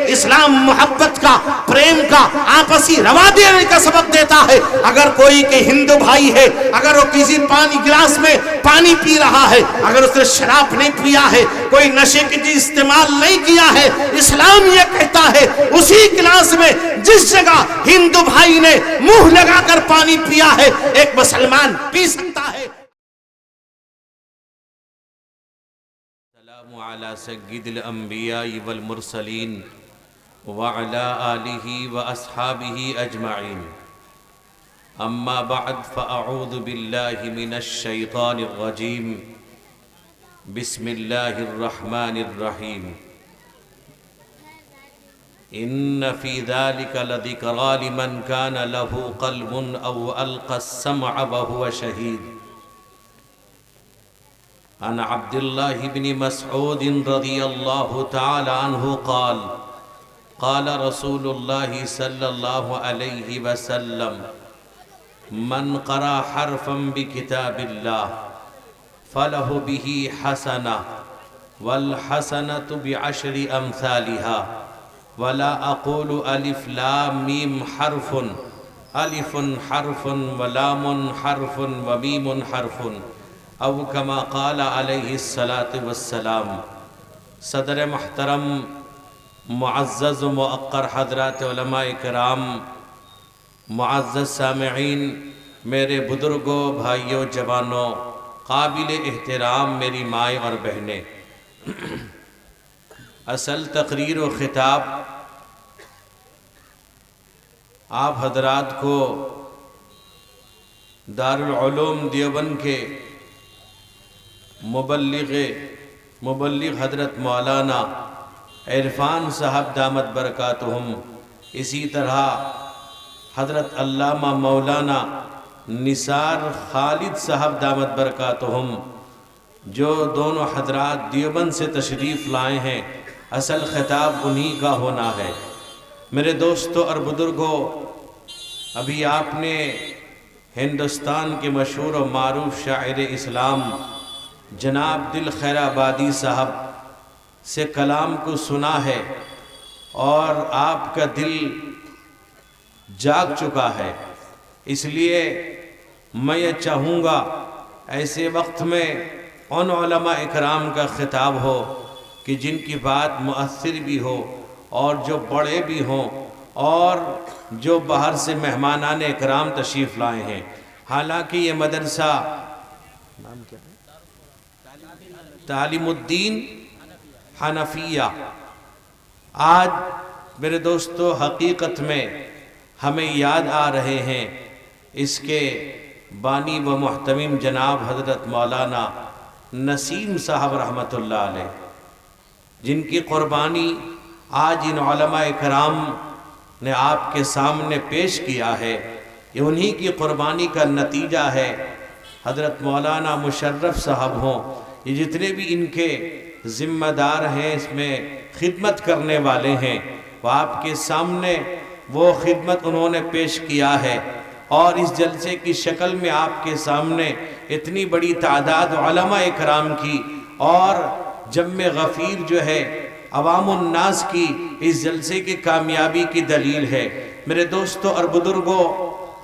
اسلام محبت کا، پریم کا، آپسی روا دینے کا سبق دیتا ہے۔ اگر کوئی کہ ہندو بھائی ہے، اگر وہ کسی پانی گلاس میں پانی پی رہا ہے، اگر اس نے شراب نہیں پیا ہے، کوئی نشے کی چیز استعمال نہیں کیا ہے، اسلام یہ کہتا ہے اسی گلاس میں جس جگہ ہندو بھائی نے منہ لگا کر پانی پیا ہے ایک مسلمان پی سکتا ہے۔ السلام علی سید الانبیاء والمرسلین وعلی آلہ واصحابہ اجمعین، اما بعد فاعوذ باللہ من الشیطان الرجیم، بسم اللہ الرحمن الرحیم۔ ان فی ذلک لذکریٰ لمن کان لہ قلب او القی السمع وہو شہید۔ عن عبد اللہ بن مسعود رضی اللہ تعالی عنہ قال قال رسول اللہ صلی اللہ علیہ وسلم من قرأ حرفا بکتاب اللہ فلہ بہ حسنہ والحسنۃ بعشر امثالها ولا اقول الف لام میم حرف، الف حرف ولام حرف ومیم حرف، او کما قال علیہ الصلاۃ والسلام۔ صدر محترم، معزز و موقر حضرات علماء کرام، معزز سامعین، میرے بزرگوں، بھائیوں، جوانوں، قابل احترام میری مائیں اور بہنیں، اصل تقریر و خطاب آپ حضرات کو دارالعلوم دیوبند کے مبلغ حضرت مولانا عرفان صاحب دامت برکاتہم، اسی طرح حضرت علامہ مولانا نثار خالد صاحب دامت برکاتہم، جو دونوں حضرات دیوبند سے تشریف لائے ہیں، اصل خطاب انہی کا ہونا ہے۔ میرے دوستوں اور بزرگوں، ابھی آپ نے ہندوستان کے مشہور و معروف شاعر اسلام جناب دل خیر آبادی صاحب سے کلام کو سنا ہے، اور آپ کا دل جاگ چکا ہے۔ اس لیے میں یہ چاہوں گا ایسے وقت میں ان علماء اکرام کا خطاب ہو کہ جن کی بات مؤثر بھی ہو، اور جو بڑے بھی ہوں، اور جو باہر سے مہمانان اکرام تشریف لائے ہیں۔ حالانکہ یہ مدرسہ نام کیا ہے؟ تعلیم الدین حنفیہ۔ آج میرے دوستو حقیقت میں ہمیں یاد آ رہے ہیں اس کے بانی و محتمم جناب حضرت مولانا نسیم صاحب رحمۃ اللہ علیہ، جن کی قربانی آج ان علماء کرام نے آپ کے سامنے پیش کیا ہے۔ یہ انہی کی قربانی کا نتیجہ ہے۔ حضرت مولانا مشرف صاحب ہوں، یہ جتنے بھی ان کے ذمہ دار ہیں، اس میں خدمت کرنے والے ہیں، وہ آپ کے سامنے وہ خدمت انہوں نے پیش کیا ہے، اور اس جلسے کی شکل میں آپ کے سامنے اتنی بڑی تعداد علماء کرام کی اور جم غفیر جو ہے عوام الناس کی اس جلسے کی کامیابی کی دلیل ہے۔ میرے دوستوں اور بزرگوں،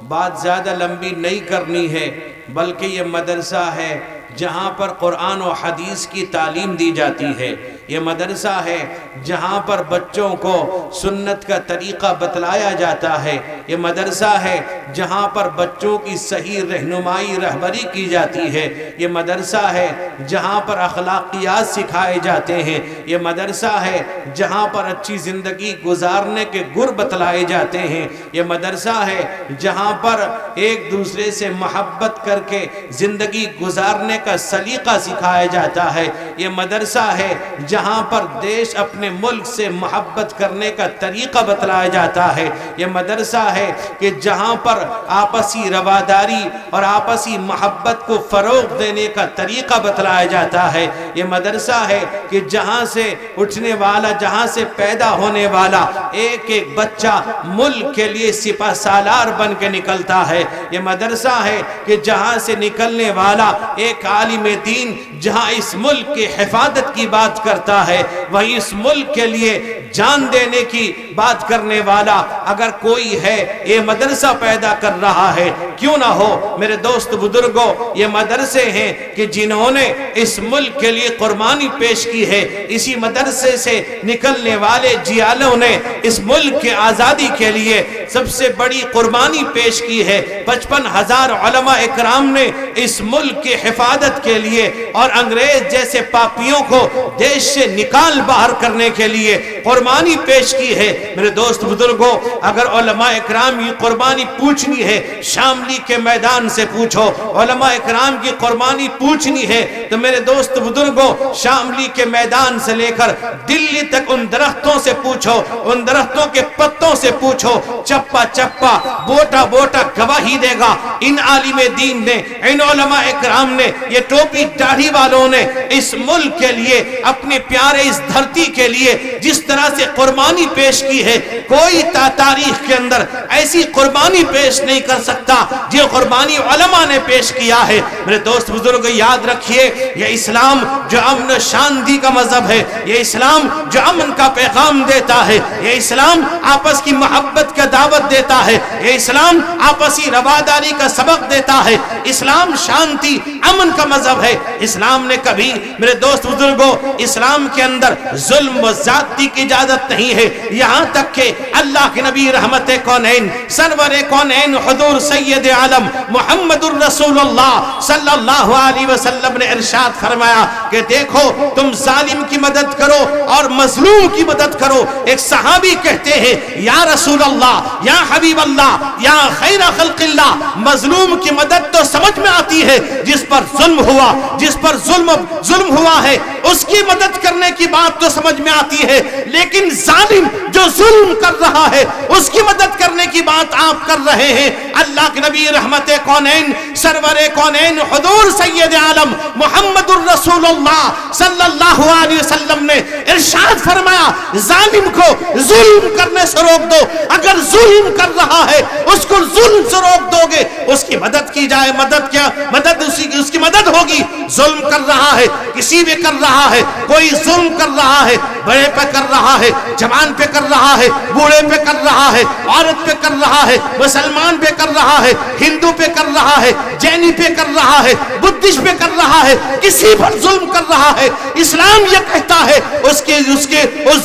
بات زیادہ لمبی نہیں کرنی ہے، بلکہ یہ مدرسہ ہے جہاں پر قرآن و حدیث کی تعلیم دی جاتی ہے۔ یہ مدرسہ ہے جہاں پر بچوں کو سنت کا طریقہ بتلایا جاتا ہے۔ یہ مدرسہ ہے جہاں پر بچوں کی صحیح رہنمائی رہبری کی جاتی ہے۔ یہ مدرسہ ہے جہاں پر اخلاقیات سکھائے جاتے ہیں۔ یہ مدرسہ ہے جہاں پر اچھی زندگی گزارنے کے گر بتلائے جاتے ہیں۔ یہ مدرسہ ہے جہاں پر ایک دوسرے سے محبت کر کے زندگی گزارنے کا سلیقہ سکھایا جاتا ہے۔ یہ مدرسہ ہے جہاں پر دیش اپنے ملک سے محبت کرنے کا طریقہ بتلایا جاتا ہے۔ یہ مدرسہ ہے کہ جہاں پر آپسی رواداری اور آپسی محبت کو فروغ دینے کا طریقہ بتلایا جاتا ہے۔ یہ مدرسہ ہے کہ جہاں سے اٹھنے والا، جہاں سے پیدا ہونے والا ایک ایک بچہ ملک کے لیے سپہ سالار بن کے نکلتا ہے۔ یہ مدرسہ ہے کہ جہاں سے نکلنے والا ایک عالم دین جہاں اس ملک کی حفاظت کی بات کرتا کرتا ہے وہی اس ملک کے لیے جان دینے کی بات کرنے والا اگر کوئی ہے یہ مدرسہ پیدا کر رہا ہے کیوں نہ ہو میرے دوست بزرگوں یہ مدرسے ہیں کہ جنہوں نے اس ملک کے لیے قربانی پیش کی ہے اسی مدرسے سے نکلنے والے جیالوں نے اس ملک کے آزادی کے لیے سب سے بڑی قربانی پیش کی ہے 55,000 علماء اکرام نے اس ملک کی حفاظت کے لیے اور انگریز جیسے پاپیوں کو دیش سے نکال باہر کرنے کے لیے قربانی پیش کی ہے میرے دوست بزرگوں اگر علماء اکرام کی قربانی پوچھنی ہے شاملی کے میدان سے پوچھو علماء اکرام کی قربانی پوچھنی ہے تو میرے دوست بزرگوں شاملی کے میدان سے لے کر دلی تک ان درختوں سے پوچھو ان درختوں کے پتوں سے پوچھو چپا چپا بوٹا بوٹا گواہی دے گا ان عالم دین نے ان علماء اکرام نے یہ ٹوپی داڑھی والوں نے اس ملک کے لیے اپنے پیارے اس دھرتی کے لیے جس طرح سے قربانی پیش کی ہے کوئی تاریخ کے اندر ایسی قربانی پیش نہیں کر سکتا جو قربانی علماء نے پیش کیا ہے میرے دوست بزرگ یاد رکھیے یہ اسلام جو امن و شانتی کا مذہب ہے یہ اسلام جو امن کا پیغام دیتا ہے یہ اسلام آپس کی محبت کا دعوت دیتا ہے یہ اسلام آپسی رواداری کا سبق دیتا ہے اسلام شانتی امن کا مذہب ہے اسلام نے کبھی میرے دوست بزرگوں اسلام کے اندر ظلم و زیادتی کی اجازت نہیں ہے یہاں تک کہ اللہ کے نبی رحمت کونین سرور کونین حضور سید عالم محمد الرسول اللہ صلی اللہ علیہ وسلم نے ارشاد فرمایا کہ دیکھو تم ظالم کی مدد کرو اور مظلوم کی مدد کرو ایک صحابی کہتے ہیں یا رسول اللہ یا حبیب اللہ یا خیر خلق اللہ مظلوم کی مدد تو سمجھ میں آتی ہے جس پر ظلم ہوا جس پر ظلم ہوا ہے اس کی مدد کرنے کی بات تو سمجھ میں آتی ہے لیکن ظالم جو ظلم کر رہا ہے اس کی مدد کرنے کی بات آپ کر رہے ہیں اللہ کے نبی رحمت کونین سرور کونین حضور سید عالم محمد الرسول اللہ صلی اللہ علیہ وسلم نے ارشاد فرمایا ظالم کو ظلم کرنے سے روک دو اگر ظلم کر رہا ہے اس کو ظلم سے روک دو گے اس کی مدد کی جائے مدد کیا مدد اس کی مدد ہوگی ظلم کر رہا ہے کسی بھی کر رہا ہے کوئی ظلم کر رہا ہے بڑے پہ کر رہا ہے جوان پہ کر رہا ہے بوڑھے پہ کر رہا ہے عورت پہ کر رہا ہے مسلمان پہ کر رہا ہے ہندو پہ کر رہا ہے جینی پہ کر رہا ہے بدھسٹ پہ کر رہا ہے کسی پر ظلم کر رہا ہے اسلام یہ کہتا ہے اس کے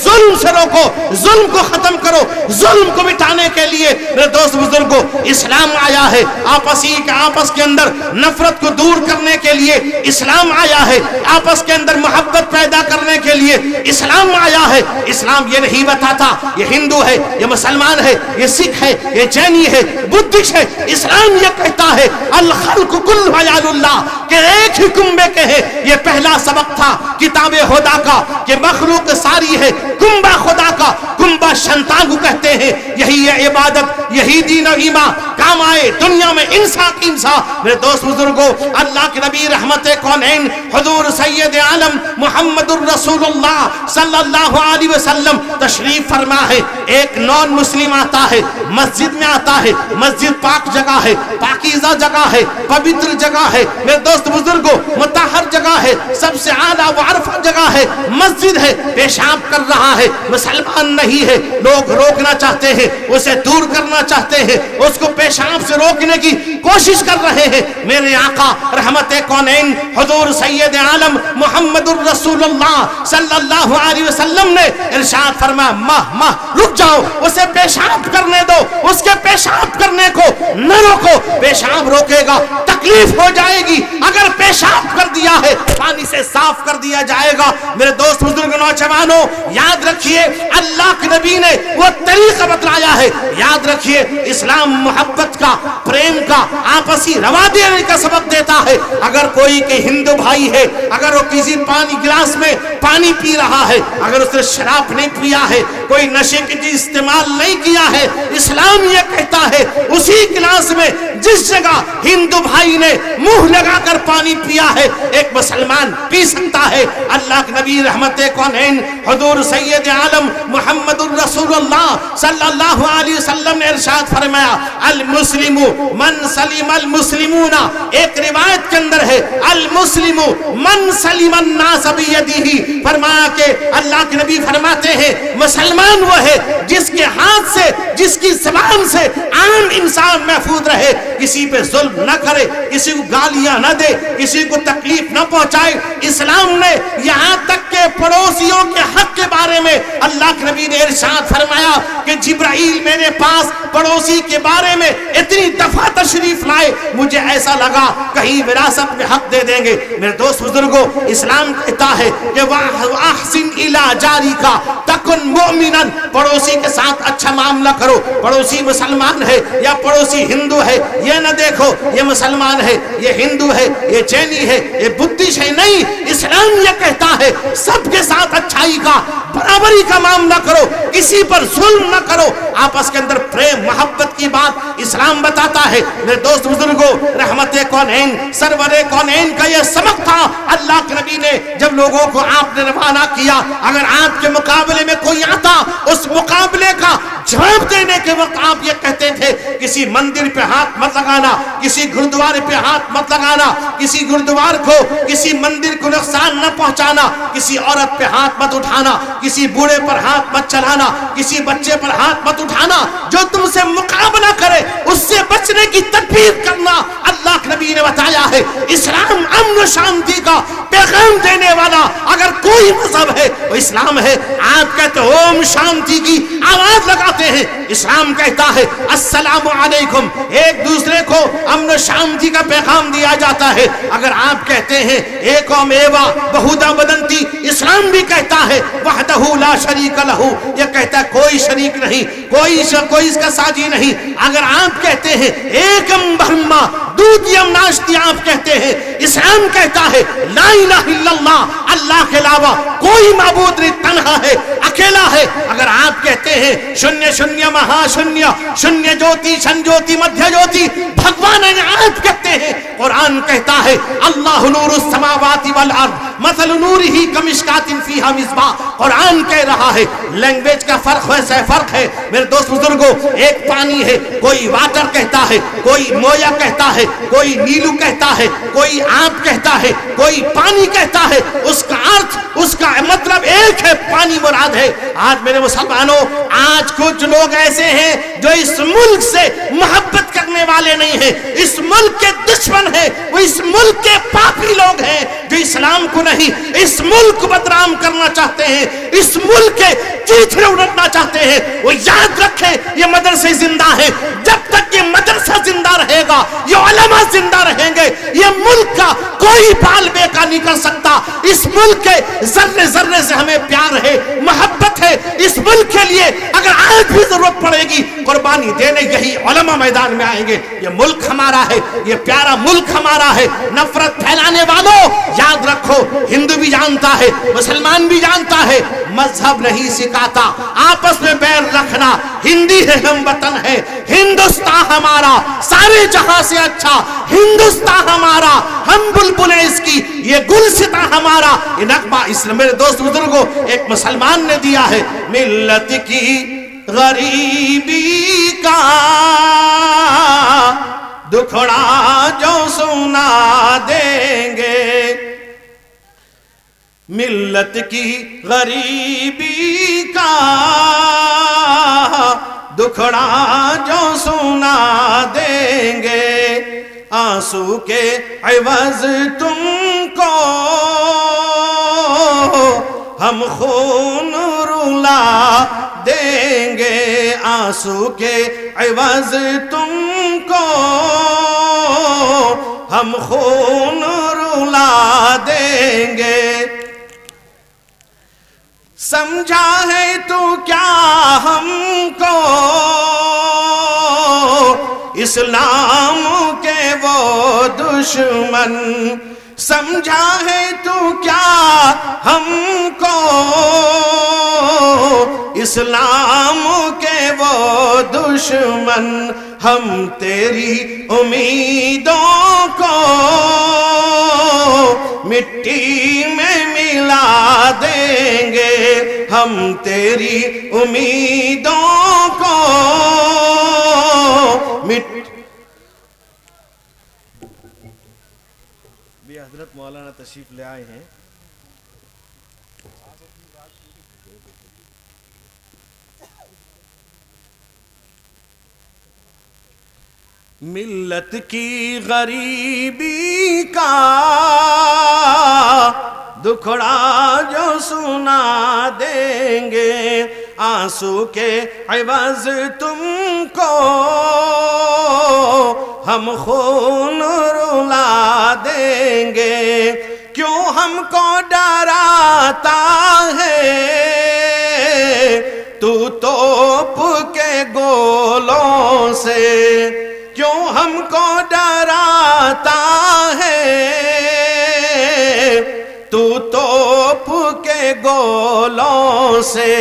ظلم سے روکو ظلم کو ختم کرو ظلم کو مٹانے کے لیے میرے دوست بزرگوں اسلام آیا ہے آپس کے اندر نفرت کو دور کرنے کے لیے اسلام آیا ہے آپس کے اندر محبت پیدا کرنے کے لیے اسلام آیا ہے اسلام یہ نہیں بتاتا یہ ہندو ہے یہ مسلمان ہے یہ سکھ ہے یہ جینی ہے بدھسٹ ہے اسلام یہ کہتا ہے الخلق کل عیال اللہ کہ ایک ہی کنبے کے ہیں یہ پہلا سبق تھا کتاب خدا کا کہ مخلوق ساری ہے کنبہ خدا کا کنبہ شنتاگو کہتے ہیں یہی ہے عبادت یہی دین و ایمان کام آئے دنیا میں انسان کی انسان میرے دوست بزرگوں اللہ کے نبی رحمت کونین حضور سید عالم محمد الرسول اللہ صلی اللہ علیہ وسلم تشریف فرما ہے ایک نان مسلم آتا ہے مسجد میں آتا ہے مسجد پاک جگہ ہے پاکیزہ جگہ ہے پوتر جگہ ہے میرے دوست بزرگوں مطہر جگہ ہے سب سے اعلیٰ وعرفہ جگہ ہے مسجد ہے پیشاب کر رہا ہے مسلمان نہیں ہے لوگ روکنا چاہتے ہیں اسے دور کرنا چاہتے ہیں اس کو پیشاب سے روکنے کی کوشش کر رہے ہیں میرے آقا رحمت کونین حضور سید عالم محمد الرسول اللہ صلی اللہ علیہ وسلم نے ارشاد فرمایا ماہ رک جاؤ اسے پیشاب کرنے دو اس کے پیشاب کرنے کو نہ روکو پیشاب روکے گا تکلیف ہو جائے گی اگر پیشاب کر دیا ہے پانی سے صاف کر دیا جائے گا میرے دوست بزرگ نوجوانوں یاد رکھیے اللہ کے نبی نے وہ طریقہ بتلایا ہے یاد رکھیے اسلام محبت کا پریم کا آپسی رواداری کا سبق دیتا ہے اگر کوئی کہ ہندو بھائی ہے اگر وہ کسی گلاس میں پانی پی رہا ہے اگر اس نے شراب نہیں پیا ہے کوئی نشے کی چیز استعمال نہیں کیا ہے اسلام یہ کہتا ہے اسی گلاس میں جس جگہ ہندو بھائی نے منہ لگا کر پانی پیا ہے ایک مسلمان پی سکتا ہے اللہ کے نبی رحمت کونین حضور سید عالم محمد الرسول اللہ صلی اللہ علیہ وسلم نے ارشاد فرمایا المسلم من سلم المسلمون، ایک روایت کے اندر ہے المسلم من سلم الناس بیدہ، فرمایا کہ اللہ کے نبی فرماتے ہیں مسلمان وہ ہے جس کے ہاتھ سے، جس کی زبان سے عام انسان محفوظ رہے، کسی پہ ظلم نہ کرے، کسی کو گالیاں نہ دے، کسی کو تکلیف نہ پہنچائے۔ اسلام نے یہاں تک کہ پڑوسیوں کے حق کے بارے میں اللہ کے نبی نے ارشاد فرمایا کہ جبرائیل میرے پاس پڑوسی کے بارے میں اتنی دفعہ تشریف لائے مجھے ایسا لگا کہیں وراثت میں حق دے دیں گے۔ میرے دوست بزرگوں، اسلام کہتا ہے کہ وَأَحْسِنْ إِلَىٰ جَارِكَ تَكُنْ مُؤْمِنًا، پڑوسی کے ساتھ اچھا معاملہ کرو۔ پڑوسی مسلمان ہے یا پڑوسی ہندو ہے، یہ نہ دیکھو یہ مسلمان ہے، یہ ہندو ہے، یہ جینی ہے، یہ بدھسٹ ہے، نہیں، اسلام یہ کہتا ہے سب کے ساتھ اچھائی کا، برابری کا معاملہ کرو، کسی پر ظلم نہ کرو، آپس کے اندر پریم محبت کی بات اسلام بتاتا ہے۔ میرے دوست بزرگوں، رحمت کونین سرور کونین کا یہ سبق تھا اللہ کے نبی نے جب لوگوں کو آپ نے روانہ کیا، اگر آپ کے مقابلے میں کوئی آتا اس مقابلے کا جواب دینے کے وقت آپ یہ کہتے تھے کسی مندر پہ ہاتھ مت لگانا، کسی گردوارے پہ ہاتھ مت لگانا، کسی گردوار کو، کسی مندر کو نقصان نہ پہنچانا، کسی عورت پہ ہاتھ مت اٹھانا، کسی بوڑھے پر ہاتھ مت چلانا، کسی بچے پر ہاتھ مت اٹھانا، جو تم سے مقابلہ کرے اس سے بچنے کی تدبیر کرنا اللہ کے نبی نے بتایا ہے۔ اسلام امن و شانتی کا پیغام دینے والا اگر کوئی مذہب ہے وہ اسلام ہے۔ آپ کہتے ہیں اوم شانتی کی آواز لگاتے ہیں، اسلام کہتا ہے السلام علیکم، ایک دوسرے کو امن و شانتی کا پیغام دیا جاتا ہے۔ اگر آپ کہتے ہیں ایکم ایوا بہودا بدنتی، اسلام بھی کہتا ہے وحدہ لا شریک لہ، یہ کہتا ہے کوئی شریک نہیں، کوئی اس کا ساجی نہیں۔ اگر آپ کہتے ہیں ایکم برہما دودیم ناشتی، آپ کہتے ہیں اسلام کہتا ہے لا الہ الا اللہ، اللہ کے علاوہ کوئی معبود نہیں، تنہا ہے، اکیلا ہے۔ اگر آپ کہتے ہیں شنیہ شنیہ مہا شنیہ، شنیہ جوتی شن جوتی مدھیہ جوتی، بھگوان آپ کہتے ہیں، قرآن کہتا ہے اللہ نور السماوات والارض مثل نورہ کمشکات فیہا مصباح، قرآن کہہ رہا ہے۔ لینگویج کا فرق ویسا فرق ہے میرے دوست بزرگوں، ایک پانی ہے، کوئی واٹر کہتا ہے، کوئی مویا کہتا ہے، کوئی نیلو کہتا ہے، کوئی آپ کہتا ہے، کوئی پانی کہتا ہے، اس کا ارتھ، اس کا مطلب ایک ہے، پانی مراد ہے۔ آج میرے مسلمانوں، آج کچھ لوگ ایسے ہیں جو اس ملک سے محبت کرنے والے نہیں ہیں، اس ملک کے دشمن ہیں، وہ اس ملک کے پاپی لوگ ہیں جو اسلام کو نہیں، اس ملک کو بدنام کرنا چاہتے ہیں، اس ملک کے چیتھڑے اڑنا چاہتے ہیں۔ وہ یاد رکھیں یہ مدرسے زندہ ہیں، جب تک یہ مدرسہ زندہ رہے گا، یہ علماء زندہ رہیں گے، یہ ملک کا کوئی بال بیکار نہیں کر سکتا۔ اس ملک کے ذرے ذرے سے ہمیں پیار ہے، محبت ہے، اس ملک کے لیے اگر آج بھی ضرورت پڑے گی قربانی دینے یہی علماء میدان میں آئیں گے۔ یہ ملک ہمارا ہے، یہ پیارا ملک ہمارا ہے۔ نفرت پھیلانے والوں یاد رکھو، ہندو بھی جانتا ہے، مسلمان بھی جانتا ہے، مذہب نہیں سکھاتا آپس میں بیر رکھنا۔ ہندی ہے، ہم وطن ہے، ہندوستان ہمارا سارے جہاں سے اچھا، ہندوستان ہمارا، ہم بلبلیں اس کی، یہ گلستاں ہمارا۔ یہ نغمہ اس میرے دوست بزرگوں ایک مسلمان نے دیا ہے، ملت کی غریبی کا دکھڑا جو سنا دیں گے، ملت کی غریبی کا دکھڑا جو سنا دیں گے، آنسو کے عوض تم کو ہم خون رلا دیں گے، آنسو کے عوض تم کو ہم خون رلا دیں گے۔ سمجھا ہے تو کیا ہم کو اسلام کے وہ دشمن، سمجھا ہے تو کیا ہم کو اسلام کے وہ دشمن، ہم تیری امیدوں کو مٹی میں ملا دیں گے، ہم تیری امیدوں کو مولانا تشریف لے آئے ہیں. ملت کی غریبی کا دکھڑا جو سنا دیں گے، آنسو کے عوض تم کو ہم خون رلا دیں گے. کیوں ہم کو ڈراتا ہے تو توپ کے گولوں سے، کیوں ہم کو ڈراتا ہے تو توپ کے گولوں سے.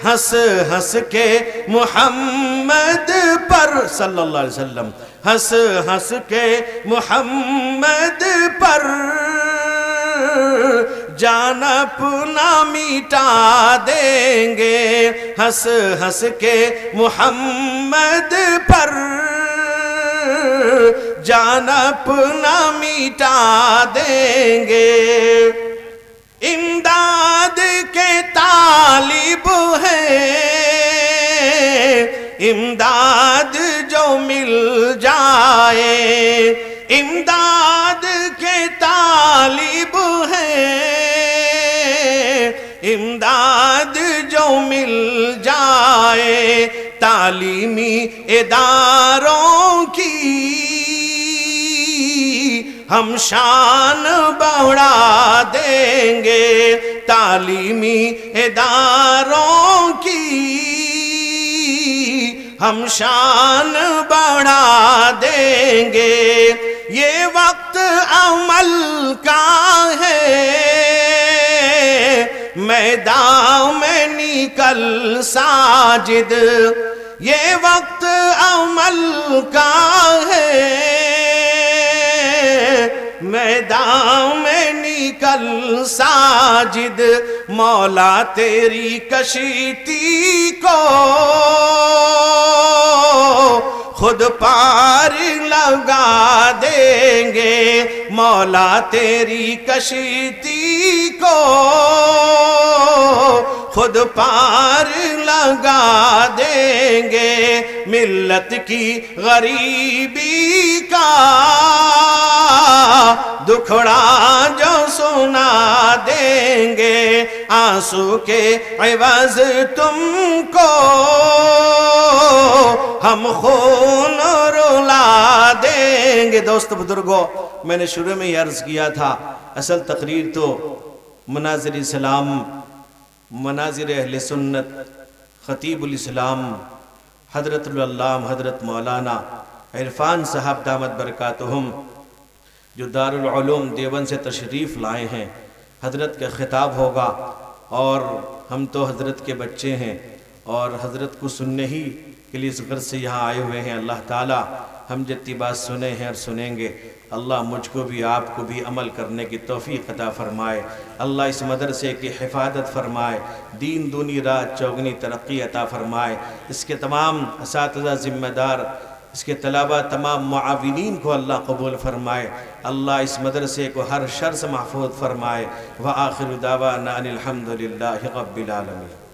ہنس ہنس کے محمد پر صلی اللہ علیہ وسلم، ہنس ہنس کے محمد پر جان اپنا مٹا دیں گے. ہنس ہنس کے محمد پر جان اپنا مٹا دیں گے. امداد کے طالب ہیں، امداد جو مل جائے، امداد کے طالب ہیں، امداد جو مل جائے. تعلیمی اداروں کی ہم شان بڑھا دیں گے، تعلیمی اداروں کی ہم شان بڑھا دیں گے. یہ وقت عمل کا ہے، میدان میں نکل ساجد. یہ وقت عمل کا ہے، میدان میں نکل ساجد. مولا تیری کشتی کو خود پار لگا دیں گے، مولا تیری کشتی کو خود پار لگا دیں گے. ملت کی غریبی کا دکھڑا جو سنا دیں گے، آنسو کے عوض تم کو ہم خون رلا دیں گے. دوست بزرگوں، میں نے شروع میں یہ عرض کیا تھا، اصل تقریر تو مناظر اسلام، مناظر اہل سنت، خطیب الاسلام حضرت العلامہ حضرت مولانا عرفان صاحب دامت برکاتہم جو دارالعلوم دیوبند سے تشریف لائے ہیں، حضرت کا خطاب ہوگا. اور ہم تو حضرت کے بچے ہیں اور حضرت کو سننے ہی کے لیے اس غرض سے یہاں آئے ہوئے ہیں. اللہ تعالیٰ ہم جتنی بات سنے ہیں اور سنیں گے، اللہ مجھ کو بھی آپ کو بھی عمل کرنے کی توفیق عطا فرمائے. اللہ اس مدرسے کی حفاظت فرمائے، دین دونی رات چوگنی ترقی عطا فرمائے. اس کے تمام اساتذہ ذمہ دار، اس کے طلبہ تمام معاونین کو اللہ قبول فرمائے. اللہ اس مدرسے کو ہر شر سے محفوظ فرمائے. وآخر دعوانا ان الحمدللہ رب العالمین.